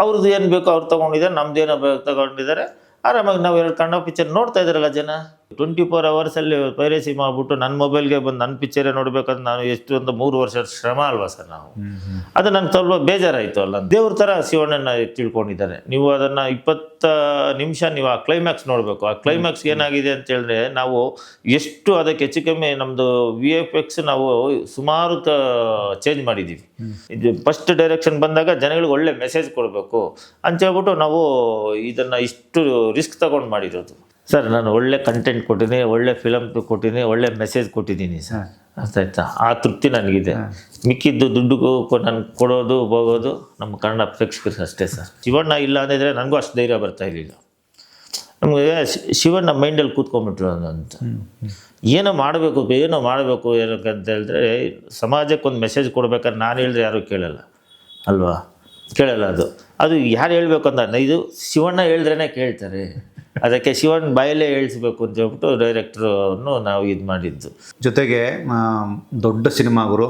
ಅವ್ರದ್ದು ಏನು ಬೇಕೋ ಅವ್ರು ತೊಗೊಂಡಿದ್ದಾರೆ, ನಮ್ದು ಏನೋ ತಗೊಂಡಿದ್ದಾರೆ. ಆರಾಮಾಗಿ ನಾವು 2 ಕನ್ನಡ ಪಿಕ್ಚರ್ ನೋಡ್ತಾ ಇದ್ದಾರಲ್ಲ ಜನ. 24 ಅವರ್ಸಲ್ಲಿ ಪೈರೇಸಿ ಮಾಡಿಬಿಟ್ಟು ನನ್ನ ಮೊಬೈಲ್ಗೆ ಬಂದು ನನ್ನ ಪಿಕ್ಚರೇ ನೋಡ್ಬೇಕಂತ ನಾನು ಎಷ್ಟು ಒಂದು 3 ವರ್ಷ ಶ್ರಮ ಅಲ್ವಾ ಸರ್ ನಾವು. ಅದು ನನಗೆ ಸ್ವಲ್ಪ ಬೇಜಾರಾಯಿತು ಅಲ್ಲ. ದೇವ್ರ ಥರ ಶಿವಣ್ಣನ ತಿಳ್ಕೊಂಡಿದ್ದಾರೆ. ನೀವು ಅದನ್ನು 20 ನಿಮಿಷ ನೀವು ಆ ಕ್ಲೈಮ್ಯಾಕ್ಸ್ ನೋಡಬೇಕು. ಆ ಕ್ಲೈಮ್ಯಾಕ್ಸ್ ಏನಾಗಿದೆ ಅಂತ ಹೇಳಿದ್ರೆ, ನಾವು ಎಷ್ಟು ಅದಕ್ಕೆ ಹೆಚ್ಚು ಕಮ್ಮಿ ನಮ್ಮದು VFX ನಾವು ಸುಮಾರು ಚೇಂಜ್ ಮಾಡಿದ್ದೀವಿ. ಇದು ಫಸ್ಟ್ ಡೈರೆಕ್ಷನ್ ಬಂದಾಗ ಜನಗಳಿಗೆ ಒಳ್ಳೆ ಮೆಸೇಜ್ ಕೊಡಬೇಕು ಅಂತ ಹೇಳ್ಬಿಟ್ಟು ನಾವು ಇದನ್ನು ಇಷ್ಟು ರಿಸ್ಕ್ ತಗೊಂಡು ಮಾಡಿರೋದು ಸರ್. ನಾನು ಒಳ್ಳೆ ಕಂಟೆಂಟ್ ಕೊಟ್ಟಿದ್ದೀನಿ, ಒಳ್ಳೆ ಫಿಲಮ್ ಕೊಟ್ಟಿದ್ದೀನಿ, ಒಳ್ಳೆ ಮೆಸೇಜ್ ಕೊಟ್ಟಿದ್ದೀನಿ ಸರ್. ಅರ್ಥ ಆಯ್ತಾ? ಆ ತೃಪ್ತಿ ನನಗಿದೆ. ಮಿಕ್ಕಿದ್ದು ದುಡ್ಡುಗೂ ನಾನು ಕೊಡೋದು ಹೋಗೋದು ನಮ್ಮ ಕನ್ನಡ ಪ್ರೇಕ್ಷಕರಿಗೆ ಅಷ್ಟೇ ಸರ್. ಶಿವಣ್ಣ ಇಲ್ಲ ಅಂದಿದ್ರೆ ನನಗೂ ಅಷ್ಟು ಧೈರ್ಯ ಬರ್ತಾ ಇರಲಿಲ್ಲ. ನಮಗೆ ಶಿವಣ್ಣ ಮೈಂಡಲ್ಲಿ ಕೂತ್ಕೊಂಡ್ಬಿಟ್ರು ಅಂತ. ಏನೋ ಮಾಡಬೇಕು ಏನಕ್ಕಂತ ಹೇಳಿದ್ರೆ, ಸಮಾಜಕ್ಕೊಂದು ಮೆಸೇಜ್ ಕೊಡ್ಬೇಕಾದ್ರೆ ನಾನು ಹೇಳಿದ್ರೆ ಯಾರೂ ಕೇಳಲ್ಲ ಅಲ್ವಾ, ಕೇಳಲ್ಲ. ಅದು ಯಾರು ಹೇಳ್ಬೇಕು ಅಂತ, ಇದು ಶಿವಣ್ಣ ಹೇಳಿದ್ರೇ ಕೇಳ್ತಾರೆ. ಅದಕ್ಕೆ ಶಿವಣ್ಣ ಬಾಯಲ್ಲೇ ಹೇಳಿಸ್ಬೇಕು ಅಂತ ಹೇಳ್ಬಿಟ್ಟು ಡೈರೆಕ್ಟ್ರನ್ನು ನಾವು ಇದು ಮಾಡಿದ್ದು. ಜೊತೆಗೆ ದೊಡ್ಡ ಸಿನಿಮಾಗರು,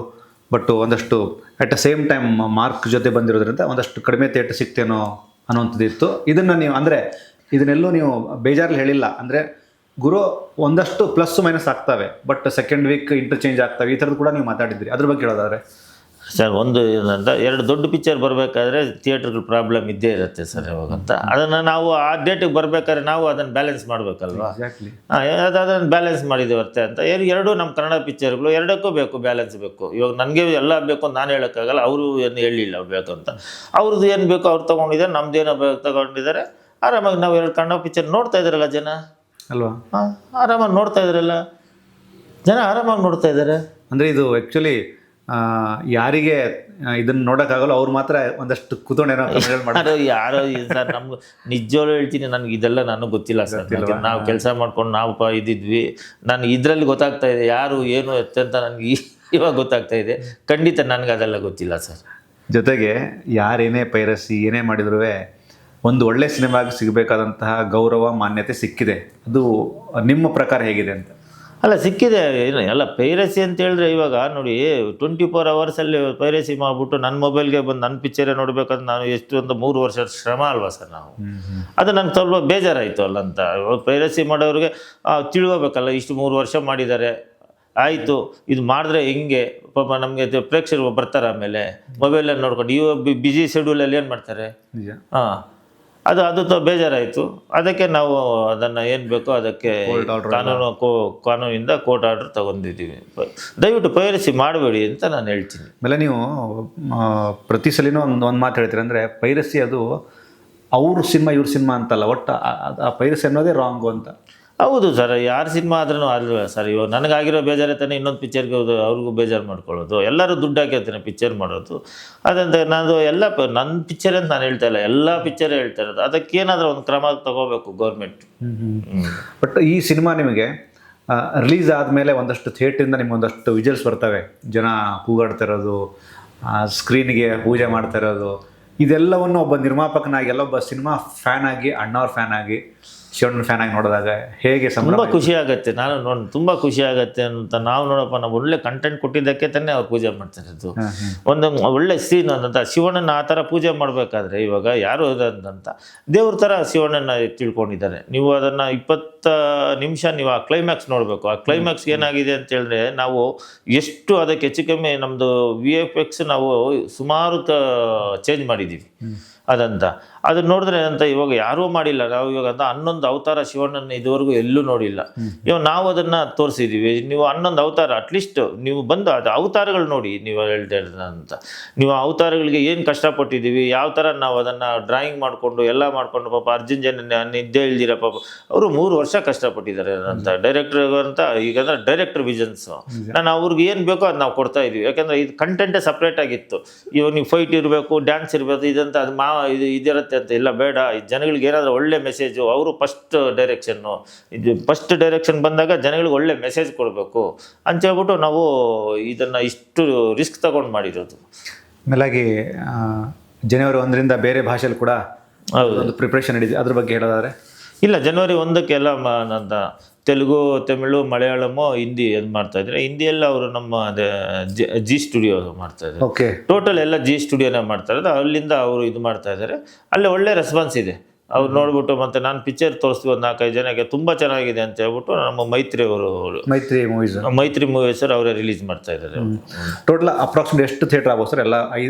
ಬಟ್ ಒಂದಷ್ಟು at the same time mark ಜೊತೆ ಬಂದಿರೋದ್ರಿಂದ ಒಂದಷ್ಟು ಕಡಿಮೆ ಥಿಯೇಟರ್ ಸಿಗ್ತೇನೋ ಅನ್ನೋಂಥದ್ದಿತ್ತು. ಇದನ್ನು ನೀವು ಅಂದರೆ ಇದನ್ನೆಲ್ಲೂ ನೀವು ಬೇಜಾರಲ್ಲಿ ಹೇಳಿಲ್ಲ. ಅಂದರೆ ಗುರು ಒಂದಷ್ಟು ಪ್ಲಸ್ ಮೈನಸ್ ಆಗ್ತವೆ, ಬಟ್ ಸೆಕೆಂಡ್ ವೀಕ್ ಇಂಟರ್ಚೇಂಜ್ ಆಗ್ತವೆ, ಈ ಥರದ್ದು ಕೂಡ ನೀವು ಮಾತಾಡಿದ್ರಿ. ಅದ್ರ ಬಗ್ಗೆ ಹೇಳೋದಾದ್ರೆ ಸರ್, ಒಂದು ಏನಂತ 2 ದೊಡ್ಡ ಪಿಕ್ಚರ್ ಬರಬೇಕಾದ್ರೆ ಥಿಯೇಟ್ರ್ಗಳ ಪ್ರಾಬ್ಲಮ್ ಇದ್ದೇ ಇರುತ್ತೆ ಸರ್ ಯಾವಾಗಂತ. ಅದನ್ನು ನಾವು ಆ ಡೇಟಿಗೆ ಬರಬೇಕಾದ್ರೆ ನಾವು ಅದನ್ನು ಬ್ಯಾಲೆನ್ಸ್ ಮಾಡಬೇಕಲ್ವಾ. ಅದನ್ನು ಬ್ಯಾಲೆನ್ಸ್ ಮಾಡಿದ್ದೀವಿ ಅರ್ಥ ಅಂತ. 2 ನಮ್ಮ ಕನ್ನಡ ಪಿಕ್ಚರ್ಗಳು 2ಕ್ಕೂ ಬೇಕು, ಬ್ಯಾಲೆನ್ಸ್ ಬೇಕು. ಇವಾಗ ನನಗೆ ಎಲ್ಲ ಬೇಕು ಅಂತ ನಾನು ಹೇಳೋಕ್ಕಾಗಲ್ಲ, ಅವರು ಏನು ಹೇಳಿಲ್ಲ ಬೇಕು ಅಂತ. ಅವ್ರದ್ದು ಏನು ಬೇಕೋ ಅವ್ರು ತೊಗೊಂಡಿದ್ದಾರೆ, ನಮ್ದು ಏನೋ ತಗೊಂಡಿದ್ದಾರೆ. ಆರಾಮಾಗಿ ನಾವು 2 ಕನ್ನಡ ಪಿಕ್ಚರ್ ನೋಡ್ತಾ ಇದ್ದಾರಲ್ಲ ಜನ ಅಲ್ವಾ. ಆರಾಮಾಗಿ ನೋಡ್ತಾ ಇದ್ದಾರಲ್ಲ ಜನ, ಆರಾಮಾಗಿ ನೋಡ್ತಾ ಇದ್ದಾರೆ. ಅಂದರೆ ಇದು ಆ್ಯಕ್ಚುಲಿ ಯಾರಿಗೆ ಇದನ್ನು ನೋಡೋಕ್ಕಾಗಲ್ಲ ಅವ್ರು ಮಾತ್ರ ಒಂದಷ್ಟು ಕೂತ್ಕೊಂಡು ಯಾರೋ ಸರ್. ನಮ್ಗೆ ನಿಜವಾಗ್ಲೂ ಹೇಳ್ತೀನಿ, ನನಗೆ ಇದೆಲ್ಲ ನನಗೆ ಗೊತ್ತಿಲ್ಲ ಸರ್. ನಾವು ಕೆಲಸ ಮಾಡ್ಕೊಂಡು ನಾವು ಇದ್ದಿದ್ವಿ. ನಾನು ಇದರಲ್ಲಿ ಗೊತ್ತಾಗ್ತಾ ಇದೆ ಯಾರು ಏನು ಎತ್ತಂತ ನನಗೆ ಇವಾಗ ಗೊತ್ತಾಗ್ತಾ ಇದೆ. ಖಂಡಿತ ನನಗೆ ಅದೆಲ್ಲ ಗೊತ್ತಿಲ್ಲ ಸರ್. ಜೊತೆಗೆ ಯಾರೇನೇ ಪೈರಸಿ ಏನೇ ಮಾಡಿದ್ರೂ ಒಂದು ಒಳ್ಳೆ ಸಿನಿಮಾಗೆ ಸಿಗಬೇಕಾದಂತಹ ಗೌರವ ಮಾನ್ಯತೆ ಸಿಕ್ಕಿದೆ. ಅದು ನಿಮ್ಮ ಪ್ರಕಾರ ಹೇಗಿದೆ ಅಂತ? ಅಲ್ಲ, ಸಿಕ್ಕಿದೆ. ಏನು ಎಲ್ಲ ಪೈರಸಿ ಅಂತ ಹೇಳಿದ್ರೆ ಇವಾಗ ನೋಡಿ, 24 ಅವರ್ಸಲ್ಲಿ ಪೈರಸಿ ಮಾಡಿಬಿಟ್ಟು ನನ್ನ ಮೊಬೈಲ್ಗೆ ಬಂದು ನನ್ನ ಪಿಕ್ಚರೇ ನೋಡ್ಬೇಕಂತ ನಾನು ಎಷ್ಟು ಒಂದು 3 ವರ್ಷ ಶ್ರಮ ಅಲ್ವಾ ಸರ್ ನಾವು. ಅದು ನನಗೆ ಸ್ವಲ್ಪ ಬೇಜಾರಾಯಿತು ಅಲ್ಲ ಅಂತ. ಪೈರಸಿ ಮಾಡೋರಿಗೆ ತಿಳ್ಕೋಬೇಕಲ್ಲ, ಇಷ್ಟು 3 ವರ್ಷ ಮಾಡಿದ್ದಾರೆ, ಆಯಿತು ಇದು ಮಾಡಿದ್ರೆ ಹಿಂಗೆ ಪಾಪ ನಮಗೆ ಪ್ರೇಕ್ಷಕರು ಬರ್ತಾರೆ. ಆಮೇಲೆ ಮೊಬೈಲಲ್ಲಿ ನೋಡ್ಕೊಂಡು ಇವಾಗ ಬಿಜಿ ಶೆಡ್ಯೂಲಲ್ಲಿ ಏನು ಮಾಡ್ತಾರೆ. ಅದು ಬೇಜಾರಾಯಿತು. ಅದಕ್ಕೆ ನಾವು ಅದನ್ನು ಏನು ಬೇಕೋ ಅದಕ್ಕೆ ಕಾನೂನಿಂದ ಕೋರ್ಟ್ ಆರ್ಡರ್ ತಗೊಂಡಿದ್ದೀವಿ. ದಯವಿಟ್ಟು ಪೈರಸಿ ಮಾಡಬೇಡಿ ಅಂತ ನಾನು ಹೇಳ್ತೀನಿ. ಆಮೇಲೆ ನೀವು ಪ್ರತಿ ಸಲಿನೂ ಒಂದು ಮಾತು ಹೇಳ್ತೀರಿ, ಅಂದರೆ ಪೈರಸಿ ಅದು ಅವ್ರ ಸಿನಿಮಾ ಇವ್ರ ಸಿನಿಮಾ ಅಂತಲ್ಲ, ಒಟ್ಟು ಆ ಪೈರಸಿ ಅನ್ನೋದೇ ರಾಂಗು ಅಂತ. ಹೌದು ಸರ್, ಯಾರ ಸಿನಿಮಾ ಆದ್ರೂ ಅಲ್ವ ಸರ್. ಇವಾಗ ನನಗಾಗಿರೋ ಬೇಜಾರೇ ತಾನೆ ಇನ್ನೊಂದು ಪಿಕ್ಚರ್ಗೆ ಅವ್ರಿಗೂ ಬೇಜಾರು ಮಾಡ್ಕೊಳ್ಳೋದು. ಎಲ್ಲರೂ ದುಡ್ಡು ಹಾಕಿರ್ತೀನಿ ಪಿಕ್ಚರ್ ಮಾಡೋದು. ಅದಂತ ನಾನು ಎಲ್ಲ ನನ್ನ ಪಿಕ್ಚರ್ ಅಂತ ನಾನು ಹೇಳ್ತಾ ಇಲ್ಲ, ಎಲ್ಲ ಪಿಕ್ಚರೇ ಹೇಳ್ತಾ ಇರೋದು. ಅದಕ್ಕೇನಾದರೂ ಒಂದು ಕ್ರಮ ತಗೋಬೇಕು ಗೌರ್ಮೆಂಟ್. ಬಟ್ ಈ ಸಿನಿಮಾ ನಿಮಗೆ ರಿಲೀಸ್ ಆದಮೇಲೆ ಒಂದಷ್ಟು ಥಿಯೇಟ್ರಿಂದ ನಿಮ್ಗೆ ಒಂದಷ್ಟು ವಿಜುವಲ್ಸ್ ಬರ್ತವೆ, ಜನ ಕೂಗಾಡ್ತಾ ಇರೋದು, ಸ್ಕ್ರೀನ್ಗೆ ಪೂಜೆ ಮಾಡ್ತಾ ಇರೋದು, ಇದೆಲ್ಲವನ್ನು ಒಬ್ಬ ನಿರ್ಮಾಪಕನಾಗಿ ಒಬ್ಬ ಸಿನಿಮಾ ಫ್ಯಾನ್ ಆಗಿ, ಅಣ್ಣವ್ರ ಫ್ಯಾನ್ ಆಗಿ, ಶಿವಣ್ಣನ ಫ್ಯಾನ್ ಆಗಿ ನೋಡಿದಾಗ ಹೇಗೆ ತುಂಬ ಖುಷಿ ಆಗುತ್ತೆ. ನಾನು ತುಂಬ ಖುಷಿ ಆಗುತ್ತೆ ಅಂತ. ನಾವು ನೋಡಪ್ಪ, ನಾವು ಒಳ್ಳೆ ಕಂಟೆಂಟ್ ಕೊಟ್ಟಿದ್ದಕ್ಕೆ ತಾನೇ ಅವ್ರು ಪೂಜೆ ಮಾಡ್ತಾರೆ. ಅದು ಒಂದು ಒಳ್ಳೆ ಸೀನ್ ಅಂತ. ಶಿವಣ್ಣನ ಆ ಥರ ಪೂಜೆ ಮಾಡಬೇಕಾದ್ರೆ ಇವಾಗ ಯಾರು ಅಂತ ದೇವ್ರ ಥರ ಶಿವಣ್ಣನ ತಿಳ್ಕೊಂಡಿದ್ದಾರೆ. ನೀವು ಅದನ್ನು 20 ನಿಮಿಷ ನೀವು ಆ ಕ್ಲೈಮ್ಯಾಕ್ಸ್ ನೋಡಬೇಕು. ಆ ಕ್ಲೈಮ್ಯಾಕ್ಸ್ ಏನಾಗಿದೆ ಅಂತ ಹೇಳಿದ್ರೆ, ನಾವು ಎಷ್ಟು ಅದಕ್ಕೆ ಹೆಚ್ಚು ಕಮ್ಮಿ ನಮ್ಮದು VFX ನಾವು ಸುಮಾರು ಚೇಂಜ್ ಮಾಡಿದ್ದೀವಿ ಅದಂತ. ಅದು ನೋಡಿದ್ರೆ ಅಂತ ಇವಾಗ ಯಾರೂ ಮಾಡಿಲ್ಲ. ನಾವು ಇವಾಗ ಅಂತ 11 ಅವತಾರ ಶಿವಣ್ಣನ ಇದುವರೆಗೂ ಎಲ್ಲೂ ನೋಡಿಲ್ಲ. ಇವಾಗ ನಾವು ಅದನ್ನು ತೋರಿಸಿದ್ದೀವಿ. ನೀವು 11 ಅವತಾರ ಅಟ್ಲೀಸ್ಟ್ ನೀವು ಬಂದು ಅದು ಅವತಾರಗಳು ನೋಡಿ. ನೀವು ಹೇಳ್ತಾ ಅಂತ ನೀವು ಅವತಾರಗಳಿಗೆ ಏನು ಕಷ್ಟಪಟ್ಟಿದ್ದೀವಿ, ಯಾವ ಥರ ನಾವು ಅದನ್ನು ಡ್ರಾಯಿಂಗ್ ಮಾಡಿಕೊಂಡು ಎಲ್ಲ ಮಾಡಿಕೊಂಡು ಪಾಪ ಅರ್ಜುನ್ ಜನ ನಿದ್ದೆ ಇಲ್ದಿರ ಪಾಪ ಅವರು 3 ವರ್ಷ ಕಷ್ಟಪಟ್ಟಿದ್ದಾರೆ ಅಂತ. ಡೈರೆಕ್ಟರ್ ಅಂತ ಈಗಂದ್ರೆ ಡೈರೆಕ್ಟರ್ ವಿಷನ್ಸು. ನಾನು ಅವ್ರಿಗೆ ಏನು ಬೇಕೋ ಅದು ನಾವು ಕೊಡ್ತಾ ಇದ್ದೀವಿ. ಯಾಕೆಂದರೆ ಇದು ಕಂಟೆಂಟೇ ಸಪ್ರೇಟ್ ಆಗಿತ್ತು. ಇವಾಗ ನೀವು ಫೈಟ್ ಇರಬೇಕು, ಡ್ಯಾನ್ಸ್ ಇರಬೇಕು, ಇದಂತ ಅದು ಇದಿರುತ್ತೆ ಅಂತ ಇಲ್ಲ. ಬೇಡ, ಜನಗಳಿಗೆ ಏನಾದರೂ ಒಳ್ಳೆ ಮೆಸೇಜು. ಅವರು ಫಸ್ಟ್ ಡೈರೆಕ್ಷನ್ ಬಂದಾಗ ಜನಗಳಿಗೆ ಒಳ್ಳೆ ಮೆಸೇಜ್ ಕೊಡಬೇಕು ಅಂತ ಹೇಳ್ಬಿಟ್ಟು ನಾವು ಇದನ್ನು ಇಷ್ಟು ರಿಸ್ಕ್ ತಗೊಂಡು ಮಾಡಿರೋದು. ಮೇಲಾಗಿ ಜನವರಿ 1ರಿಂದ ಬೇರೆ ಭಾಷೆಯಲ್ಲಿ ಕೂಡ ಒಂದು ಪ್ರಿಪ್ರೇಷನ್ ನಡೀತಿದೆ, ಅದ್ರ ಬಗ್ಗೆ ಹೇಳೋದಾದ್ರೆ? ಇಲ್ಲ, ಜನವರಿ 1ಕ್ಕೆ ಎಲ್ಲ ಅಂತ ತೆಲುಗು, ತಮಿಳು, ಮಲಯಾಳಮು, ಹಿಂದಿ ಇದು ಮಾಡ್ತಾಯಿದ್ದಾರೆ. ಹಿಂದಿಯೆಲ್ಲ ಅವರು ನಮ್ಮ ಅದೇ ಜಿ ಸ್ಟುಡಿಯೋ ಮಾಡ್ತಾಯಿದ್ದಾರೆ. ಓಕೆ. ಟೋಟಲ್ ಎಲ್ಲ ಜಿ ಸ್ಟುಡಿಯೋನೇ ಮಾಡ್ತಾಯಿರೋದು. ಅಲ್ಲಿಂದ ಅವರು ಇದು ಮಾಡ್ತಾಯಿದ್ದಾರೆ. ಅಲ್ಲಿ ಒಳ್ಳೆ ರೆಸ್ಪಾನ್ಸ್ ಇದೆ. ಅವ್ರು ನೋಡ್ಬಿಟ್ಟು ಮತ್ತು ನಾನು ಪಿಕ್ಚರ್ ತೋರಿಸ್ತೀವಿ ಒಂದು 4-5 ಜನಕ್ಕೆ ತುಂಬ ಚೆನ್ನಾಗಿದೆ ಅಂತ ಹೇಳ್ಬಿಟ್ಟು ನಮ್ಮ ಮೈತ್ರಿ ಮೂವೀಸ್ ಅವರೇ ರಿಲೀಸ್ ಮಾಡ್ತಾ ಇದ್ದಾರೆ. ಟೋಟಲ್ ಅಪ್ರಾಕ್ಸಿಮೇಟ್ ಎಷ್ಟು ಥಿಯೇಟರ್ ಆಗ್ಬೋದು ಸರ್? ಎಲ್ಲ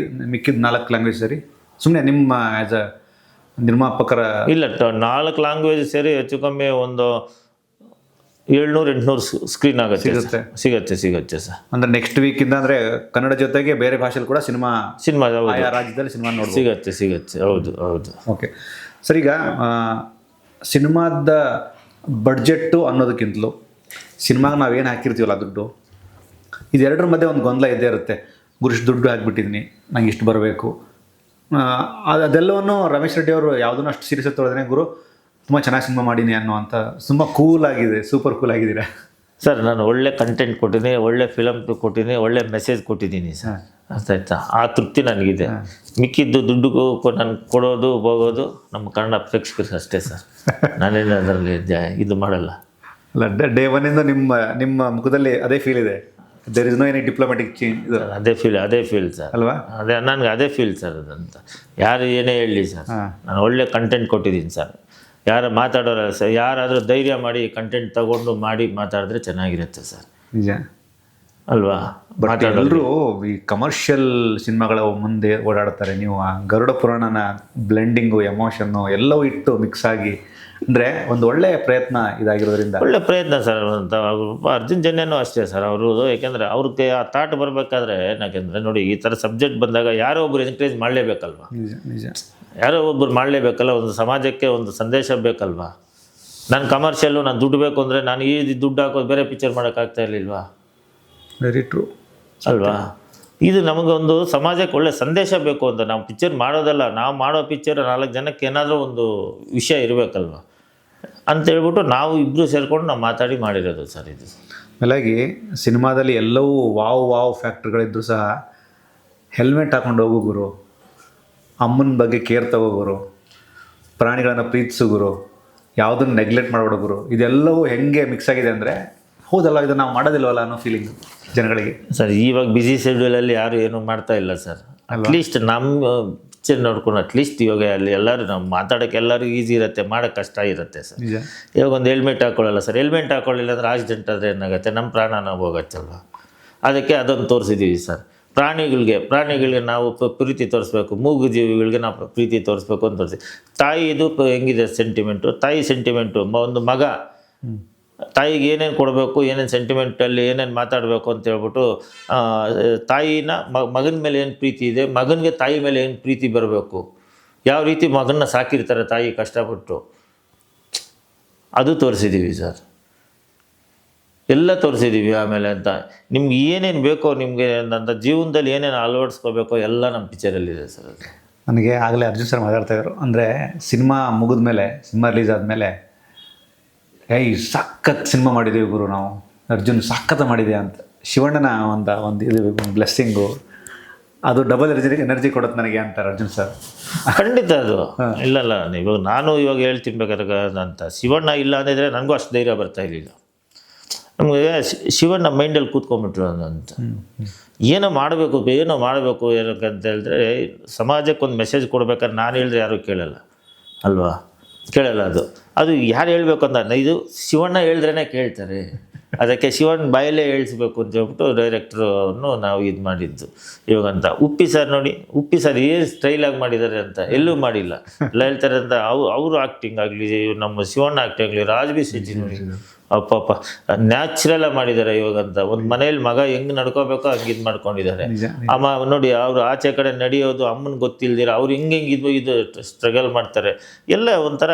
ಮಿಕ್ಕಿದ 4 ಲ್ಯಾಂಗ್ವೇಜ್ ಸರಿ ಸುಮ್ಮನೆ ನಿಮ್ಮ ಆ್ಯಸ್ ಅ ನಿರ್ಮಾಪಕರ? ಇಲ್ಲ, 4 ಲ್ಯಾಂಗ್ವೇಜ್ ಸೇರಿ ಹೆಚ್ಚು ಕಮ್ಮಿ ಒಂದು 700-800 ಸ್ಕ್ರೀನ್ ಆಗುತ್ತೆ. ಸಿಗುತ್ತೆ ಸರ್. ಅಂದರೆ ನೆಕ್ಸ್ಟ್ ವೀಕಿಂದ ಅಂದರೆ ಕನ್ನಡ ಜೊತೆಗೆ ಬೇರೆ ಭಾಷೆಯಲ್ಲಿ ಕೂಡ ಸಿನಿಮಾ ಆಯಾ ರಾಜ್ಯದಲ್ಲಿ ಸಿನಿಮಾ ನೋಡಿ ಸಿಗುತ್ತೆ. ಹೌದು. ಓಕೆ ಸರ್, ಈಗ ಸಿನಿಮಾದ ಬಡ್ಜೆಟ್ಟು ಅನ್ನೋದಕ್ಕಿಂತಲೂ ಸಿನಿಮಾಗೆ ನಾವೇನು ಹಾಕಿರ್ತೀವಲ್ಲ ದುಡ್ಡು, ಇದೆರಡರ ಮಧ್ಯೆ ಒಂದು ಗೊಂದಲ ಇದ್ದೇ ಇರುತ್ತೆ. ಗುರುಷ್ಟು ದುಡ್ಡು ಹಾಕ್ಬಿಟ್ಟಿದ್ದೀನಿ, ನಂಗೆ ಇಷ್ಟು ಬರಬೇಕು. ಅದೆಲ್ಲವನ್ನು ರಮೇಶ್ ರೆಡ್ಡಿ ಅವರು ಯಾವುದನ್ನು ಅಷ್ಟು ಸೀರಿಯಸ್ ತೊಗೊಳ್ದೇನೆ, ಗುರು ತುಂಬ ಚೆನ್ನಾಗಿ ಸಿನಿಮಾ ಮಾಡೀನಿ ಅನ್ನೋವಂಥ ತುಂಬ ಕೂಲಾಗಿದೆ, ಸೂಪರ್ ಕೂಲ್ ಆಗಿದ್ದೀರಾ ಸರ್. ನಾನು ಒಳ್ಳೆ ಕಂಟೆಂಟ್ ಕೊಟ್ಟಿದ್ದೀನಿ, ಒಳ್ಳೆ ಫಿಲಮ್ ಕೊಟ್ಟಿದ್ದೀನಿ, ಒಳ್ಳೆ ಮೆಸೇಜ್ ಕೊಟ್ಟಿದ್ದೀನಿ ಸರ್. ಅರ್ಥ ಆಯ್ತಾ? ಆ ತೃಪ್ತಿ ನನಗಿದೆ. ಮಿಕ್ಕಿದ್ದು ದುಡ್ಡುಗೂ ನಾನು ಕೊಡೋದು ಹೋಗೋದು ನಮ್ಮ ಕನ್ನಡ ಪ್ರೇಕ್ಷಕರಿಗೆ ಅಷ್ಟೇ ಸರ್. ನಾನೇನು ಅದರಲ್ಲಿ ಇದು ಮಾಡಲ್ಲ. ಅಲ್ಲ, ಡೇ ಒನ್ನಿಂದ ನಿಮ್ಮ ಮುಖದಲ್ಲಿ ಅದೇ ಫೀಲ್ ಇದೆ. There is no any diplomatic change. ಅದೇ ಫೀಲ್ ಸರ್ ಅಲ್ವಾ? ನನಗೆ ಅದೇ ಫೀಲ್ ಸರ್. ಅದಂತ ಯಾರು ಏನೇ ಹೇಳಲಿ ಸರ್, ನಾನು ಒಳ್ಳೆ ಕಂಟೆಂಟ್ ಕೊಟ್ಟಿದ್ದೀನಿ ಸರ್. ಯಾರು ಮಾತಾಡೋರಲ್ಲ ಸರ್, ಯಾರಾದರೂ ಧೈರ್ಯ ಮಾಡಿ ಕಂಟೆಂಟ್ ತಗೊಂಡು ಮಾಡಿ ಮಾತಾಡಿದ್ರೆ ಚೆನ್ನಾಗಿರುತ್ತೆ ಸರ್. ನಿಜ ಅಲ್ವಾ? ಬಟ್ ಎಲ್ಲರೂ ಈ ಕಮರ್ಷಿಯಲ್ ಸಿನಿಮಾಗಳ ಮುಂದೆ ಓಡಾಡ್ತಾರೆ. ನೀವು ಆ ಗರುಡ ಪುರಾಣನ ಬ್ಲೆಂಡಿಂಗು, ಎಮೋಷನ್ನು ಎಲ್ಲವೂ ಇಟ್ಟು ಮಿಕ್ಸ್ ಆಗಿ, ಅಂದರೆ ಒಂದು ಒಳ್ಳೆಯ ಪ್ರಯತ್ನ ಇದಾಗಿರೋದ್ರಿಂದ. ಒಳ್ಳೆ ಪ್ರಯತ್ನ ಸರ್. ಅಂತ ಅರ್ಜುನ್ ಜನ್ಯನೂ ಅಷ್ಟೇ ಸರ್. ಅವರು ಯಾಕೆಂದರೆ ಅವ್ರಿಗೆ ಆ ಥಾಟ್ ಬರಬೇಕಾದ್ರೆ ಏನಾಕೆಂದರೆ ನೋಡಿ, ಈ ಥರ ಸಬ್ಜೆಕ್ಟ್ ಬಂದಾಗ ಯಾರೋ ಒಬ್ರು ಎನ್ಕರೇಜ್ ಮಾಡಲೇಬೇಕಲ್ವ? ನಿಜ. ಯಾರೋ ಒಬ್ಬರು ಮಾಡಲೇಬೇಕಲ್ಲ. ಒಂದು ಸಮಾಜಕ್ಕೆ ಒಂದು ಸಂದೇಶ ಬೇಕಲ್ವ? ನಾನು ಕಮರ್ಷಿಯಲ್ಲು, ನಾನು ದುಡ್ಡು ಬೇಕು ಅಂದರೆ ನಾನು ಈ ದುಡ್ಡು ಹಾಕೋದು ಬೇರೆ ಪಿಕ್ಚರ್ ಮಾಡೋಕ್ಕಾಗ್ತಾ ಇರಲಿಲ್ವಾ? ವೆರಿ ಟ್ರೂ ಅಲ್ವಾ? ಇದು ನಮಗೊಂದು ಸಮಾಜಕ್ಕೆ ಒಳ್ಳೆ ಸಂದೇಶ ಬೇಕು ಅಂತ ನಾವು ಪಿಕ್ಚರ್ ಮಾಡೋದಲ್ಲ. ನಾವು ಮಾಡೋ ಪಿಕ್ಚರ್ 4 ಜನಕ್ಕೆ ಏನಾದರೂ ಒಂದು ವಿಷಯ ಇರಬೇಕಲ್ವ ಅಂತೇಳ್ಬಿಟ್ಟು ನಾವು ಇಬ್ಬರು ಸೇರಿಕೊಂಡು ನಾವು ಮಾತಾಡಿ ಮಾಡಿರೋದು ಸರ್ ಇದು. ಮೇಲಾಗಿ ಸಿನಿಮಾದಲ್ಲಿ ಎಲ್ಲವೂ ವಾವ್ ಫ್ಯಾಕ್ಟ್ರಿಗಳಿದ್ರು ಸಹ ಹೆಲ್ಮೆಟ್ ಹಾಕೊಂಡು ಹೋಗು ಗುರು, ಅಮ್ಮನ ಬಗ್ಗೆ ಕೇರ್ ತಗೋ ಗುರು, ಪ್ರಾಣಿಗಳನ್ನು ಪ್ರೀತಿಸು ಗುರು, ಯಾವುದನ್ನು ನೆಗ್ಲೆಕ್ಟ್ ಮಾಡಬೇಡ ಗುರು, ಇದೆಲ್ಲವೂ ಹೆಂಗೆ ಮಿಕ್ಸ್ ಆಗಿದೆ ಅಂದರೆ, ಹೌದಲ್ಲ ಇದು ನಾವು ಮಾಡೋದಿಲ್ವಲ್ಲ ಅನ್ನೋ ಫೀಲಿಂಗ್ ಜನಗಳಿಗೆ ಸರ್. ಇವಾಗ ಬ್ಯುಸಿ ಶೆಡ್ಯೂಲಲ್ಲಿ ಯಾರು ಏನೂ ಮಾಡ್ತಾ ಇಲ್ಲ ಸರ್. ಅಟ್ಲೀಸ್ಟ್ ನಮ್ಮ ಪಿಕ್ಚರ್ ನೋಡ್ಕೊಂಡು ಅಟ್ಲೀಸ್ಟ್ ಇವಾಗ ಅಲ್ಲಿ ಎಲ್ಲರೂ ನಾವು ಮಾತಾಡೋಕ್ಕೆ ಎಲ್ಲರಿಗೂ ಈಸಿ ಇರುತ್ತೆ, ಮಾಡೋಕ್ಕೆ ಕಷ್ಟ ಇರುತ್ತೆ ಸರ್. ಇವಾಗ ಒಂದು ಹೆಲ್ಮೆಟ್ ಹಾಕ್ಕೊಳ್ಳಲ್ಲ ಸರ್. ಹೆಲ್ಮೆಟ್ ಹಾಕ್ಕೊಳ್ಳಿಲ್ಲ ಅಂದರೆ ಆಕ್ಸಿಡೆಂಟ್ ಆದರೆ ಏನಾಗುತ್ತೆ? ನಮ್ಮ ಪ್ರಾಣ ನಾವು ಹೋಗತ್ತಲ್ವ? ಅದಕ್ಕೆ ಅದನ್ನು ತೋರಿಸಿದ್ದೀವಿ ಸರ್. ಪ್ರಾಣಿಗಳಿಗೆ ನಾವು ಪ್ರೀತಿ ತೋರಿಸ್ಬೇಕು, ಮೂಗು ಜೀವಿಗಳಿಗೆ ನಾವು ಪ್ರೀತಿ ತೋರಿಸ್ಬೇಕು ಅಂತ ತೋರಿಸಿ. ತಾಯಿದು ಹೆಂಗಿದೆ ಸೆಂಟಿಮೆಂಟು, ತಾಯಿ ಸೆಂಟಿಮೆಂಟು. ಒಂದು ಮಗ ತಾಯಿಗೆ ಏನೇನು ಕೊಡಬೇಕು, ಏನೇನು ಸೆಂಟಿಮೆಂಟಲ್ಲಿ ಏನೇನು ಮಾತಾಡಬೇಕು ಅಂತ ಹೇಳ್ಬಿಟ್ಟು ತಾಯಿನ ಮಗನ ಮೇಲೆ ಏನು ಪ್ರೀತಿ ಇದೆ, ಮಗನಿಗೆ ತಾಯಿ ಮೇಲೆ ಏನು ಪ್ರೀತಿ ಬರಬೇಕು, ಯಾವ ರೀತಿ ಮಗನ್ನ ಸಾಕಿರ್ತಾರೆ ತಾಯಿ ಕಷ್ಟಪಟ್ಟು, ಅದು ತೋರಿಸಿದ್ದೀವಿ ಸರ್. ಎಲ್ಲ ತೋರಿಸಿದ್ದೀವಿ. ಆಮೇಲೆ ಅಂತ ನಿಮ್ಗೆ ಏನೇನು ಬೇಕೋ, ನಿಮಗೆ ಅಂತ ಜೀವನದಲ್ಲಿ ಏನೇನು ಅಳವಡಿಸ್ಕೋಬೇಕೋ ಎಲ್ಲ ನಮ್ಮ ಪಿಕ್ಚರಲ್ಲಿದೆ ಸರ್. ಅದು ನನಗೆ ಆಗಲೇ ಅರ್ಜುನ್ ಸರ್ ಮಾತಾಡ್ತಾಯಿದ್ರು. ಅಂದರೆ ಸಿನಿಮಾ ಮುಗಿದ ಮೇಲೆ, ಸಿನಿಮಾ ರಿಲೀಸ್ ಆದಮೇಲೆ, ಸಖತ್ ಸಿನಿಮಾ ಮಾಡಿದ್ದೀವಿ ಗುರು ನಾವು, ಅರ್ಜುನ್ ಸಖತ್ ಮಾಡಿದೆ ಅಂತ. ಶಿವಣ್ಣನ ಒಂದು ಇದು ಬ್ಲೆಸ್ಸಿಂಗು, ಅದು ಡಬಲ್ ಎನರ್ಜಿ ಕೊಡುತ್ತೆ ನನಗೆ ಅಂತಾರೆ ಅರ್ಜುನ್ ಸರ್. ಖಂಡಿತ ಅದು ಇಲ್ಲಲ್ಲ. ನಾನು ಇವಾಗ ಹೇಳ್ತೀನಿ ಬೇಕಾದ್ರೆ ಅಂತ, ಶಿವಣ್ಣ ಇಲ್ಲ ಅಂದಿದ್ರೆ ನನಗೂ ಅಷ್ಟು ಧೈರ್ಯ ಬರ್ತಾ ಇರಲಿಲ್ಲ. ನಮಗೆ ಶಿವಣ್ಣ ಮೈಂಡಲ್ಲಿ ಕೂತ್ಕೊಂಡ್ಬಿಟ್ರು ಅಂತ. ಏನೋ ಮಾಡಬೇಕು ಏನಕ್ಕಂತ ಹೇಳಿದ್ರೆ, ಸಮಾಜಕ್ಕೆ ಒಂದು ಮೆಸೇಜ್ ಕೊಡ್ಬೇಕಾದ್ರೆ ನಾನು ಹೇಳಿದ್ರೆ ಯಾರೂ ಕೇಳಲ್ಲ ಅಲ್ವಾ? ಕೇಳಲ್ಲ. ಅದು ಯಾರು ಹೇಳ್ಬೇಕು ಅಂತ, ಇದು ಶಿವಣ್ಣ ಹೇಳಿದ್ರೇ ಕೇಳ್ತಾರೆ. ಅದಕ್ಕೆ ಶಿವಣ್ಣ ಬಾಯಲ್ಲೇ ಹೇಳಿಸ್ಬೇಕು ಅಂತ ಹೇಳ್ಬಿಟ್ಟು ಡೈರೆಕ್ಟ್ರನ್ನು ನಾವು ಇದು ಮಾಡಿದ್ದು ಇವಾಗಂತ. ಉಪ್ಪಿ ಸರ್ ನೋಡಿ, ಉಪ್ಪಿ ಸರ್ ಏನು ಸ್ಟೈಲಾಗಿ ಮಾಡಿದ್ದಾರೆ ಅಂತ ಎಲ್ಲೂ ಮಾಡಿಲ್ಲ. ಎಲ್ಲ ಹೇಳ್ತಾರೆ ಅಂತ ಅವರು ಆ್ಯಕ್ಟಿಂಗ್ ಆಗಲಿ, ನಮ್ಮ ಶಿವಣ್ಣ ಆ್ಯಕ್ಟಿಂಗ್ ಆಗಲಿ, ರಾಜ್ಬಿ ಶೆಟ್ಟಿ ನೋಡಿ ಅಪ್ಪಪ್ಪ ನ್ಯಾಚುರಲಾಗಿ ಮಾಡಿದ್ದಾರೆ ಇವಾಗಂತ. ಒಂದು ಮನೇಲಿ ಮಗ ಹೆಂಗೆ ನಡ್ಕೋಬೇಕೋ ಹಂಗೆ ಇದು ಮಾಡ್ಕೊಂಡಿದ್ದಾರೆ. ಅಮ್ಮ ನೋಡಿ, ಅವರು ಆಚೆ ಕಡೆ ನಡೆಯೋದು ಅಮ್ಮನ ಗೊತ್ತಿಲ್ದಿರ ಅವ್ರು ಹಿಂಗೆ ಇದು ಸ್ಟ್ರಗಲ್ ಮಾಡ್ತಾರೆ ಎಲ್ಲ. ಒಂಥರ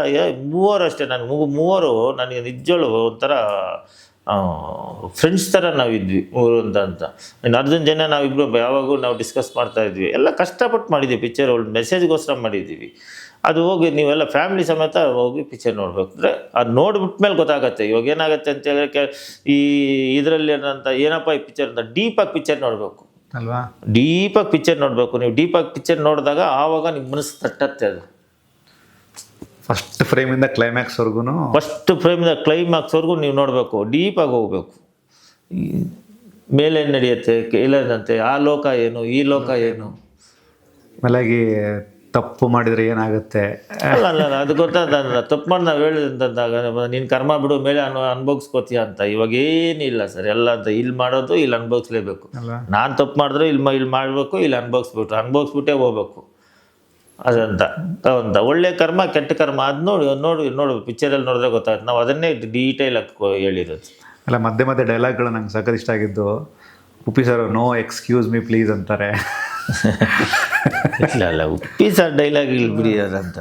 ಮೂವರು ಅಷ್ಟೇ, ನನಗೆ ಮೂವರು ನನಗೆ ನಿಜವೂ ಒಂಥರ ಫ್ರೆಂಡ್ಸ್ ಥರ ನಾವಿದ್ವಿ ಮೂರು ಅಂತ. ಇನ್ನು ಅರ್ಜುನ್ ಜನ ನಾವಿಬ್ಬರು ಯಾವಾಗೂ ನಾವು ಡಿಸ್ಕಸ್ ಮಾಡ್ತಾಯಿದ್ವಿ. ಎಲ್ಲ ಕಷ್ಟಪಟ್ಟು ಮಾಡಿದ್ವಿ ಪಿಕ್ಚರ್, ಒಳ್ಳೆ ಮೆಸೇಜ್ಗೋಸ್ಕರ ಮಾಡಿದ್ದೀವಿ. ಅದು ಹೋಗಿ ನೀವೆಲ್ಲ ಫ್ಯಾಮಿಲಿ ಸಮೇತ ಹೋಗಿ ಪಿಕ್ಚರ್ ನೋಡ್ಬೇಕು. ಅಂದರೆ ಅದು ನೋಡ್ಬಿಟ್ಮೇಲೆ ಗೊತ್ತಾಗತ್ತೆ. ಇವಾಗ ಏನಾಗುತ್ತೆ ಅಂತ ಹೇಳಿದ್ರೆ, ಈ ಇದರಲ್ಲಿ ಏನಂತ ಏನಪ್ಪ ಈ ಪಿಕ್ಚರ್ ಅಂತ ಡೀಪಾಗಿ ಪಿಕ್ಚರ್ ನೋಡಬೇಕು ಅಲ್ವಾ? ಡೀಪಾಗಿ ಪಿಕ್ಚರ್ ನೋಡಬೇಕು. ನೀವು ಡೀಪಾಗಿ ಪಿಕ್ಚರ್ ನೋಡಿದಾಗ ಆವಾಗ ನಿಮ್ಮ ಮನಸ್ಸು ತಟ್ಟತ್ತೆ. ಅದು ಫಸ್ಟ್ ಫ್ರೇಮಿಂದ ಕ್ಲೈಮ್ಯಾಕ್ಸ್ವರೆಗೂ ಫಸ್ಟ್ ಫ್ರೇಮಿಂದ ಕ್ಲೈಮ್ಯಾಕ್ಸ್ವರೆಗೂ ನೀವು ನೋಡಬೇಕು, ಡೀಪಾಗಿ ಹೋಗ್ಬೇಕು. ಈ ಮೇಲೆ ನಡೆಯುತ್ತೆ, ಇಲ್ಲದಂತೆ ಆ ಲೋಕ ಏನು, ಈ ಲೋಕ ಏನು, ಮೇಲಾಗಿ ತಪ್ಪು ಮಾಡಿದರೆ ಏನಾಗುತ್ತೆ. ಅಲ್ಲ ಅದು ಗೊತ್ತಾದ ತಪ್ಪು ಮಾಡಿ ನಾವು ಹೇಳಿದಂತಾಗ ನೀನು ಕರ್ಮ ಬಿಡು ಮೇಲೆ ಅನುಭವಿಸ್ಕೋತೀಯ ಅಂತ. ಇವಾಗ ಏನಿಲ್ಲ ಸರ್, ಎಲ್ಲ ಅಂತ ಇಲ್ಲಿ ಮಾಡೋದು ಇಲ್ಲಿ ಅನುಭವಿಸ್ಲೇಬೇಕು. ನಾನು ತಪ್ಪು ಮಾಡಿದ್ರೆ ಇಲ್ಲಿ ಮಾಡಬೇಕು, ಇಲ್ಲಿ ಅನುಭವಿಸ್ಬಿಟ್ಟೇ ಹೋಗ್ಬೇಕು ಅದಂತ ಅಂತ. ಒಳ್ಳೆ ಕರ್ಮ ಕೆಟ್ಟ ಕರ್ಮ ಅದು ನೋಡಿ ಪಿಕ್ಚರಲ್ಲಿ ನೋಡಿದ್ರೆ ಗೊತ್ತಾಗುತ್ತೆ. ನಾವು ಅದನ್ನೇ ಡೀಟೇಲ್ ಆಗಿ ಹೇಳಿರೋದು. ಅಲ್ಲ ಮಧ್ಯೆ ಡೈಲಾಗ್ಗಳು ನಂಗೆ ಸಖತ್ ಇಷ್ಟ ಆಗಿದ್ದು. Uppi sir no excuse me please ಅಂತಾರೆ. ಇಲ್ಲ ಉಪ್ಪಿ ಸರ್ ಡೈಲಾಗ್ ಇಲ್ಲಿ ಬಿಡಿ ಅದಂತ.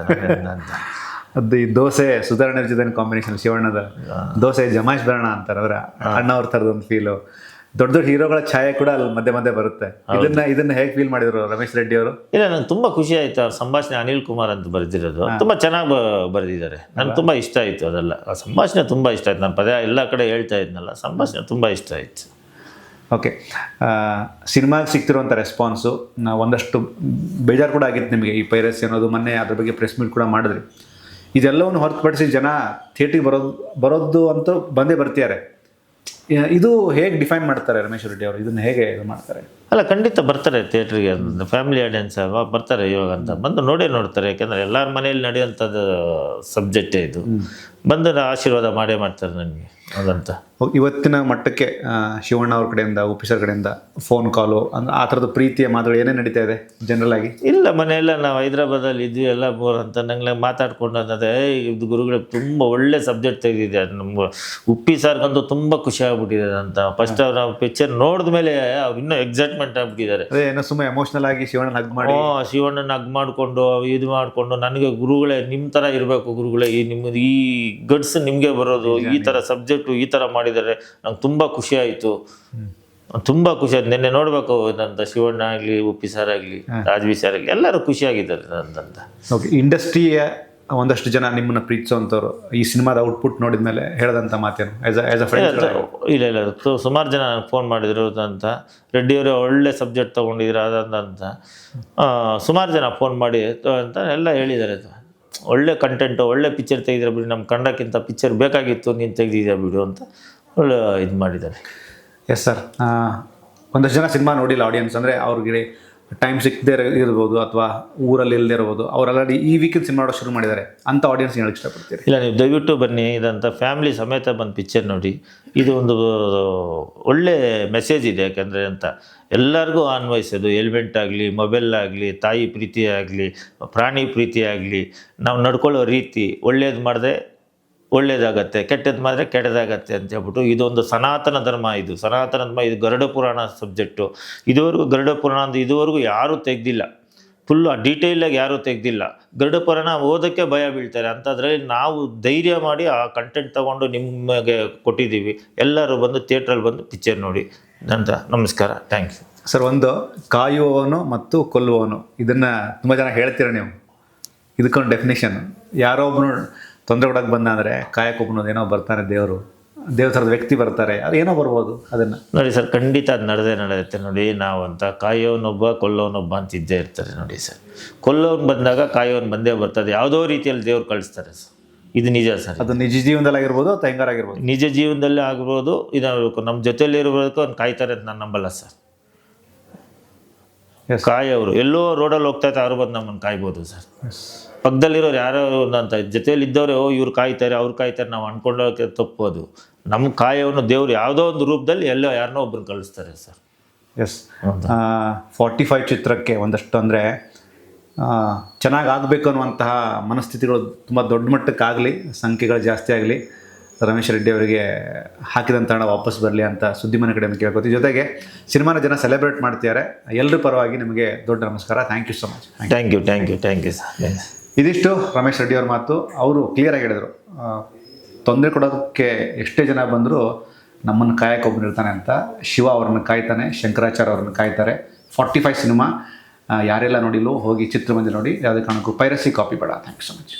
ಅದು ಈ ದೋಸೆ ಸುಧಾರಣೆ ಜೊತೆ ಕಾಂಬಿನೇಷನ್, ಶಿವಣ್ಣದ ದೋಸೆ ಜಮಾಯಿಸ್ ಬರೋಣ ಅಂತಾರೆ ಅವರ ಅಣ್ಣವ್ರ ಥರದೊಂದು ಫೀಲು. ದೊಡ್ಡ ಹೀರೋಗಳ ಛಾಯೆ ಕೂಡ ಅಲ್ಲಿ ಮಧ್ಯೆ ಬರುತ್ತೆ. ಇದನ್ನ ಹೇಗೆ ಫೀಲ್ ಮಾಡಿದ್ರು ರಮೇಶ್ ರೆಡ್ಡಿ ಅವರು? ಇಲ್ಲ ನಂಗೆ ತುಂಬ ಖುಷಿ ಆಯಿತು. ಅವ್ರ ಸಂಭಾಷಣೆ ಅನಿಲ್ ಕುಮಾರ್ ಅಂತ ಬರೆದಿರೋದು ತುಂಬ ಚೆನ್ನಾಗಿ ಬರೆದಿದ್ದಾರೆ. ನನಗೆ ತುಂಬ ಇಷ್ಟ ಆಯಿತು ಅದೆಲ್ಲ. ಆ ಸಂಭಾಷಣೆ ತುಂಬ ಇಷ್ಟ ಆಯ್ತು. ನಾನು ಪದೇ ಎಲ್ಲ ಕಡೆ ಹೇಳ್ತಾ ಇದ್ನಲ್ಲ, ಸಂಭಾಷಣೆ ತುಂಬ ಇಷ್ಟ ಆಯಿತು. ಓಕೆ, ಸಿನಿಮಾಗೆ ಸಿಗ್ತಿರುವಂಥ ರೆಸ್ಪಾನ್ಸು ಒಂದಷ್ಟು ಬೇಜಾರು ಕೂಡ ಆಗಿತ್ತು ನಿಮಗೆ, ಈ ಪೈರಸಿ ಅನ್ನೋದು. ಮೊನ್ನೆ ಅದ್ರ ಬಗ್ಗೆ ಪ್ರೆಸ್ ಮೀಟ್ ಕೂಡ ಮಾಡಿದ್ರಿ. ಇದೆಲ್ಲವನ್ನು ಹೊರತುಪಡಿಸಿ ಜನ ಥಿಯೇಟ್ರಿಗೆ ಬರೋದು ಅಂತೂ ಬಂದೇ ಬರ್ತಿದ್ದಾರೆ. ಇದು ಹೇಗೆ ಡಿಫೈನ್ ಮಾಡ್ತಾರೆ ರಮೇಶ್ ರೆಡ್ಡಿ ಅವರು? ಇದನ್ನು ಹೇಗೆ ಇದು ಮಾಡ್ತಾರೆ? ಅಲ್ಲ ಖಂಡಿತ ಬರ್ತಾರೆ ಥಿಯೇಟ್ರಿಗೆ, ಫ್ಯಾಮಿಲಿ ಆಡಿಯನ್ಸ್ ಅಲ್ವಾ, ಬರ್ತಾರೆ ಇವಾಗ ಅಂತ ಬಂದು ನೋಡ್ತಾರೆ. ಯಾಕೆಂದರೆ ಎಲ್ಲರ ಮನೆಯಲ್ಲಿ ನಡೆಯುವಂಥದ್ದು ಸಬ್ಜೆಕ್ಟೇ ಇದು. ಬಂದು ಆಶೀರ್ವಾದ ಮಾಡೇ ಮಾಡ್ತಾರೆ ನನಗೆ ಅದಂತ. ಇವತ್ತಿನ ಮಟ್ಟಕ್ಕೆ ಶಿವಣ್ಣ ಅವ್ರ ಕಡೆಯಿಂದ, ಉಪ್ಪಿ ಸರ್ ಕಡೆಯಿಂದ ಫೋನ್ ಕಾಲು ಆ ಥರದ್ದು ಪ್ರೀತಿಯ ಮಾತುಗಳು ಏನೇ ನಡೀತಾ ಇದೆ ಜನರಲ್ ಆಗಿ? ಇಲ್ಲ, ಮನೆಯೆಲ್ಲ ನಾವು ಹೈದ್ರಾಬಾದಲ್ಲಿ ಇದ್ವಿ ಎಲ್ಲ ಮೂರು ಅಂತ ನಂಗೆ ಮಾತಾಡ್ಕೊಂಡು ಅನ್ನೋದೇ ಇದು ಗುರುಗಳಿಗೆ ತುಂಬ ಒಳ್ಳೆ ಸಬ್ಜೆಕ್ಟ್ ತೆಗೆದಿದೆ. ನಮ್ಗೆ ಉಪ್ಪಿ ಸಾರ್ಗಂತೂ ತುಂಬ ಖುಷಿ ಆಗ್ಬಿಟ್ಟಿದೆ ಅಂತ. ಫಸ್ಟ್ ಅವ್ರು ನಾವು ಪಿಕ್ಚರ್ ನೋಡಿದ ಮೇಲೆ ಅವ್ರು ಇನ್ನೂ ಎಕ್ಸೈಟ್ಮೆಂಟ್ ಆಗ್ಬಿಟ್ಟಿದ್ದಾರೆ. ಅದೇ ಏನೋ ಸುಮ್ಮನೆ ಎಮೋಷ್ನಲ್ ಆಗಿ ಶಿವಣ್ಣನ ಹಗ್ ಮಾಡಿ, ಶಿವಣ್ಣನ ಹಗ್ ಮಾಡಿಕೊಂಡು ಇದು ಮಾಡಿಕೊಂಡು, ನನಗೆ ಗುರುಗಳೇ ನಿಮ್ಮ ಥರ ಇರಬೇಕು ಗುರುಗಳೇ, ನಿಮ್ಮದು ಈ ಗಡ್ಸ್ ನಿಮಗೆ ಬರೋದು, ಈ ಥರ ಸಬ್ಜೆಕ್ಟು ಈ ಥರ ಮಾಡಿದ್ದಾರೆ, ನಂಗೆ ತುಂಬ ಖುಷಿ ಆಯಿತು. ತುಂಬ ಖುಷಿ ಆಯ್ತು. ನಿನ್ನೆ ನೋಡಬೇಕು ಅಂತ ಶಿವಣ್ಣ ಆಗಲಿ, ಉಪ್ಪಿ ಸರ್ ಆಗಲಿ, ರಾಜ್ವಿ ಸರ್ ಆಗಲಿ, ಎಲ್ಲರೂ ಖುಷಿಯಾಗಿದ್ದಾರೆ ಅಂತ. ಓಕೆ, ಇಂಡಸ್ಟ್ರಿಯ ಒಂದಷ್ಟು ಜನ ನಿಮ್ಮನ್ನು ಪ್ರೀತಿಸುವಂಥವ್ರು ಈ ಸಿನಿಮಾದ ಔಟ್ಪುಟ್ ನೋಡಿದ ಮೇಲೆ ಹೇಳದಂಥ ಮಾತೇನು ಆ್ಯಸ್ ಅ ಫ್ರೆಂಡ್? ಇಲ್ಲ ಸುಮಾರು ಜನ ಫೋನ್ ಮಾಡಿದ್ರು ಅಂತ, ರೆಡ್ಡಿಯವರೇ ಒಳ್ಳೆ ಸಬ್ಜೆಕ್ಟ್ ತೊಗೊಂಡಿದ್ರು ಅದಂತ ಸುಮಾರು ಜನ ಫೋನ್ ಮಾಡಿ ಅಂತ ಎಲ್ಲ ಹೇಳಿದ್ದಾರೆ. ಒಳ್ಳೆ ಕಂಟೆಂಟು, ಒಳ್ಳೆ ಪಿಕ್ಚರ್ ತೆಗೆದಿರೋ ಬಿಡಿ, ನಮ್ಮ ಕನ್ನಡಕ್ಕಿಂತ ಪಿಕ್ಚರ್ ಬೇಕಾಗಿತ್ತು, ನೀನು ತೆಗೆದಿದ್ಯಾ ಬಿಡು ಅಂತ ಒಳ್ಳೆ ಇದು ಮಾಡಿದ್ದಾರೆ. ಎಸ್ ಸರ್, ಒಂದಷ್ಟು ಜನ ಸಿನಿಮಾ ನೋಡಿಲ್ಲ ಆಡಿಯನ್ಸ್, ಅಂದರೆ ಅವ್ರಿಗೆ ಟೈಮ್ ಸಿಕ್ಕದೇ ಇರ್ಬೋದು ಅಥವಾ ಊರಲ್ಲಿ ಇಲ್ಲದೆ ಇರ್ಬೋದು, ಅವ್ರು ಆಲ್ರೆಡಿ ಈ ವೀಕಿಂದ ಸಿನಿಮಾ ನೋಡೋಕೆ ಶುರು ಮಾಡಿದ್ದಾರೆ. ಅಂಥ ಆಡಿಯನ್ಸ್ ಹೇಳಕ್ಕೆ ಇಷ್ಟಪಡ್ತೀರಿ? ಇಲ್ಲ, ನೀವು ದಯವಿಟ್ಟು ಬನ್ನಿ, ಇದಂತ ಫ್ಯಾಮಿಲಿ ಸಮೇತ ಬಂದು ಪಿಕ್ಚರ್ ನೋಡಿ. ಇದು ಒಂದು ಒಳ್ಳೆ ಮೆಸೇಜ್ ಇದೆ. ಯಾಕೆಂದರೆ ಅಂತ ಎಲ್ಲರಿಗೂ ಅನ್ವಯಿಸೋದು, ಹೆಲ್ಮೆಟ್ ಆಗಲಿ, ಮೊಬೈಲ್ ಆಗಲಿ, ತಾಯಿ ಪ್ರೀತಿ ಆಗಲಿ, ಪ್ರಾಣಿ ಪ್ರೀತಿ ಆಗಲಿ, ನಾವು ನಡ್ಕೊಳ್ಳೋ ರೀತಿ ಒಳ್ಳೇದು ಮಾಡಿದ್ರೆ ಒಳ್ಳೇದಾಗತ್ತೆ, ಕೆಟ್ಟದ್ದು ಮಾಡಿದ್ರೆ ಕೆಟ್ಟದಾಗತ್ತೆ ಅಂತ ಹೇಳ್ಬಿಟ್ಟು ಇದೊಂದು ಸನಾತನ ಧರ್ಮ. ಇದು ಸನಾತನ ಧರ್ಮ. ಇದು ಗರುಡ ಪುರಾಣ ಸಬ್ಜೆಕ್ಟು. ಇದುವರೆಗೂ ಗರುಡ ಪುರಾಣ ಅಂತ ಇದುವರೆಗೂ ಯಾರೂ ತೆಗೆದಿಲ್ಲ, ಫುಲ್ಲು ಡೀಟೇಲಾಗಿ ಯಾರೂ ತೆಗೆದಿಲ್ಲ. ಗರುಡ ಪುರಾಣ ಓದೋಕ್ಕೆ ಭಯ ಬೀಳ್ತಾರೆ. ಅಂಥದ್ರಲ್ಲಿ ನಾವು ಧೈರ್ಯ ಮಾಡಿ ಆ ಕಂಟೆಂಟ್ ತೊಗೊಂಡು ನಿಮಗೆ ಕೊಟ್ಟಿದ್ದೀವಿ. ಎಲ್ಲರೂ ಬಂದು ಥಿಯೇಟ್ರಲ್ಲಿ ಬಂದು ಪಿಕ್ಚರ್ ನೋಡಿ ಅಂತ. ನಮಸ್ಕಾರ, ಥ್ಯಾಂಕ್ ಯು ಸರ್. ಒಂದು ಕಾಯುವವನು ಮತ್ತು ಕೊಲ್ಲುವವನು, ಇದನ್ನು ತುಂಬ ಜನ ಹೇಳ್ತೀರ ನೀವು. ಇದಕ್ಕೊಂದು ಡೆಫಿನೇಷನ್, ಯಾರೋ ಒಬ್ಬನು ತೊಂದರೆ ಕೊಡೋಕೆ ಬಂದ ಅಂದರೆ ಕಾಯಕ್ಕೊಬ್ಬನು ಏನೋ ಬರ್ತಾನೆ, ದೇವ್ರ ಥರದ ವ್ಯಕ್ತಿ ಬರ್ತಾರೆ, ಅದು ಏನೋ ಬರ್ಬೋದು. ಅದನ್ನು ನೋಡಿ ಸರ್, ಖಂಡಿತ ಅದು ನಡೆಯುತ್ತೆ ನೋಡಿ. ನಾವು ಅಂತ ಕಾಯೋನೊಬ್ಬ ಕೊಲ್ಲೋನೊಬ್ಬ ಅಂತ ಇದ್ದೇ ಇರ್ತಾರೆ ನೋಡಿ ಸರ್. ಕೊಲ್ಲೋನು ಬಂದಾಗ ಕಾಯೋನು ಬಂದೇ ಬರ್ತದೆ. ಯಾವುದೋ ರೀತಿಯಲ್ಲಿ ದೇವ್ರು ಕಳಿಸ್ತಾರೆ ಸರ್. ಇದು ನಿಜ ಸರ್. ಅದು ನಿಜ ಜೀವನದಲ್ಲಿ ಆಗಿರ್ಬೋದು ಅಥವಾ ಹೆಂಗಾರಾಗಿರ್ಬೋದು. ನಿಜ ಜೀವನದಲ್ಲೇ ಆಗಿರ್ಬೋದು. ಇದು ನಮ್ಮ ಜೊತೆಯಲ್ಲಿ ಇರಬೇಕು ಅವ್ನು ಕಾಯ್ತಾರೆ ಅಂತ ನಾನು ನಂಬಲ್ಲ ಸರ್. ಕಾಯೋರು ಎಲ್ಲೋ ರೋಡಲ್ಲಿ ಹೋಗ್ತಾ ಇರ್ತಾರೆ, ಅವ್ರು ಬಂದು ನಮ್ಮನ್ನು ಕಾಯ್ಬೋದು ಸರ್. ಪಕ್ಕದಲ್ಲಿರೋರು ಯಾರೋ ಅಂತ ಜೊತೆಯಲ್ಲಿ ಇದ್ದವ್ರೆ, ಇವ್ರು ಕಾಯ್ತಾರೆ ಅವ್ರು ಕಾಯ್ತಾರೆ ನಾವು ಅಂದ್ಕೊಂಡೋಕೆ ತಪ್ಪೋದು. ನಮ್ಮ ಕಾಯೋನು ದೇವ್ರು ಯಾವುದೋ ಒಂದು ರೂಪದಲ್ಲಿ ಎಲ್ಲೋ ಯಾರನ್ನೋ ಒಬ್ಬರು ಕಳಿಸ್ತಾರೆ ಸರ್. ಎಸ್, 45 ಚಿತ್ರಕ್ಕೆ ಒಂದಷ್ಟು ಅಂದರೆ ಚೆನ್ನಾಗಿ ಆಗಬೇಕು ಅನ್ನುವಂತಹ ಮನಸ್ಥಿತಿಗಳು ತುಂಬ ದೊಡ್ಡ ಮಟ್ಟಕ್ಕಾಗಲಿ, ಸಂಖ್ಯೆಗಳು ಜಾಸ್ತಿ ಆಗಲಿ, ರಮೇಶ್ ರೆಡ್ಡಿ ಅವರಿಗೆ ಹಾಕಿದಂಥ ಹಣ ವಾಪಸ್ ಬರಲಿ ಅಂತ ಸುದ್ದಿಮನೆ ಕಡೆಯಿಂದ ಕೇಳ್ಕೊತೀವಿ. ಜೊತೆಗೆ ಸಿನಿಮಾನ ಜನ ಸೆಲೆಬ್ರೇಟ್ ಮಾಡ್ತಿದ್ದಾರೆ. ಎಲ್ಲರ ಪರವಾಗಿ ನಿಮಗೆ ದೊಡ್ಡ ನಮಸ್ಕಾರ. Thank you so much. Thank you sir. ಇದಿಷ್ಟು ರಮೇಶ್ ರೆಡ್ಡಿ ಅವ್ರ ಮಾತು. ಅವರು ಕ್ಲಿಯರಾಗಿ ಹೇಳಿದರು, ತೊಂದರೆ ಕೊಡೋದಕ್ಕೆ ಎಷ್ಟೇ ಜನ ಬಂದರೂ ನಮ್ಮನ್ನು ಕಾಯಕ್ಕೆ ಒಬ್ಬನು ಇರ್ತಾನೆ ಅಂತ. ಶಿವ ಅವ್ರನ್ನ ಕಾಯ್ತಾನೆ, ಶಂಕರಾಚಾರ್ಯ ಅವ್ರನ್ನ ಕಾಯ್ತಾರೆ. 45 ಸಿನಿಮಾ ಯಾರೆಲ್ಲ ನೋಡಿಲ್ಲೋ ಹೋಗಿ ಚಿತ್ರಮಂದಿರ ನೋಡಿ. ಯಾವುದೇ ಕಾರಣಕ್ಕೂ ಪೈರಸಿ ಕಾಪಿ ಬೇಡ. Thank you so much.